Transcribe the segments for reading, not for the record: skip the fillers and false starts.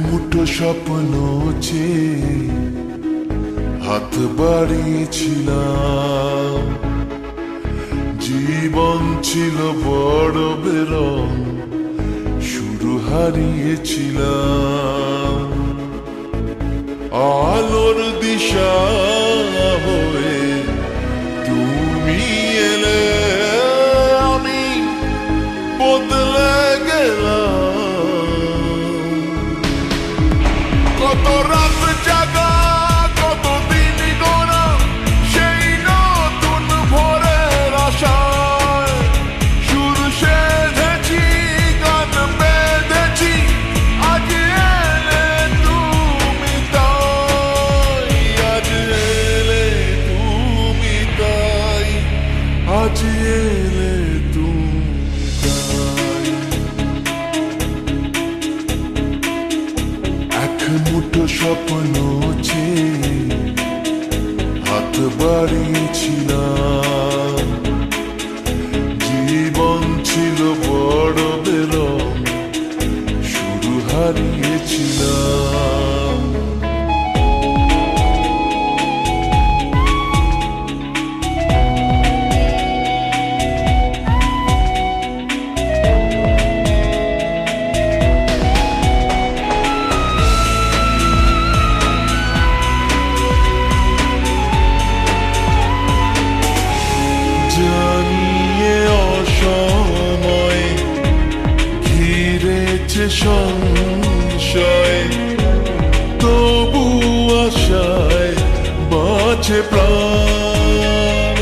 মুঠো স্বপ্ন চেয়ে হাত বাড়িয়েছিলাম। জীবন ছিল বড় বেরং, শুরু হারিয়েছিলাম। আলোর দিশা হয়ে তুমি এলে, আমি বদলে গেলাম। কত রাত জাগা, কত দিন গোনা, সেই নতুন ভোরের আশায় সুর সেধেছি, গান বেঁধেছি। আজ এলে তুমি তাই, আজ এলে তুমি তাই, আজ এলে তুমি তাই। এক মুঠো স্বপ্ন চেয়ে হাত বাড়িয়েছিলাম। জীবন ছিল বড় বেরং, শুরু হারিয়েছিলাম। জানিয়ে অসময় ঘিরেছে সংশয়, তবু আশায় বাঁচে প্রাণ।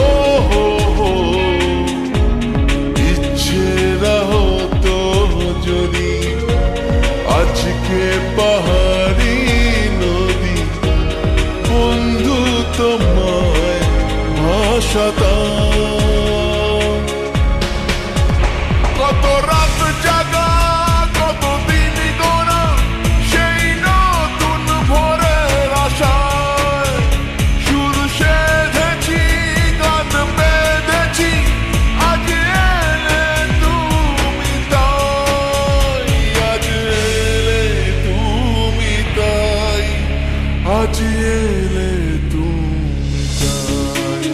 ও হো হো, ইচ্ছেরা হতো যদি আজকে পাহাড়ি নদী, বন্ধু তোমায় ভাসাতাম। কত রাত জাগা, কত দিন গোনা, সেই নতুন ভোরের আশায় সুর সেধেছি, গান বেঁধেছি। আজ এলে তুমি তাই, আজ এলে তুমি তাই, আজ এলে তুমি তাই।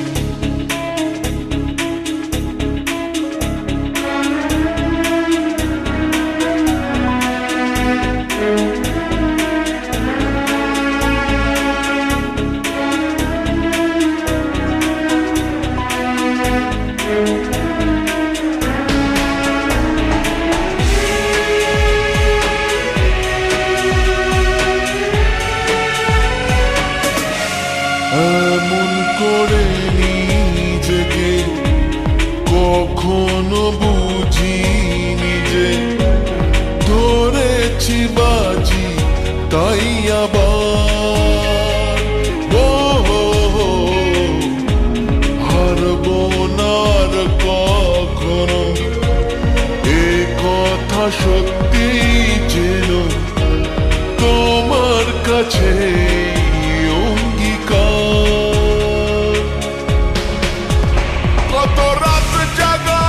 এমন করে নিজেকে কখনো বুঝিনি যে, ধরেছি বাজি তাই আবার। ও হো হো, হারবো না আর কখনো, এ কথা সত্যি যেন তোমার কাছে অঙ্গীকার। কত রাত জাগা,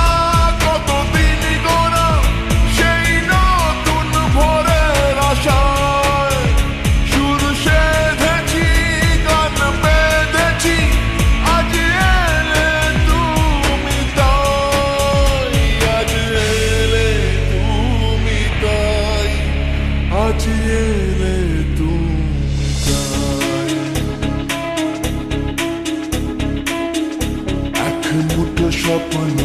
কত দিন গোনা, সেই নতুন ভোরের আশায় সুর সেধেছি, গান বেঁধেছি। আজ এলে তুমি তাই, আজ এলে তুমি তাই, আজ এলে তুমি তাই। এক মুঠো স্বপ্ন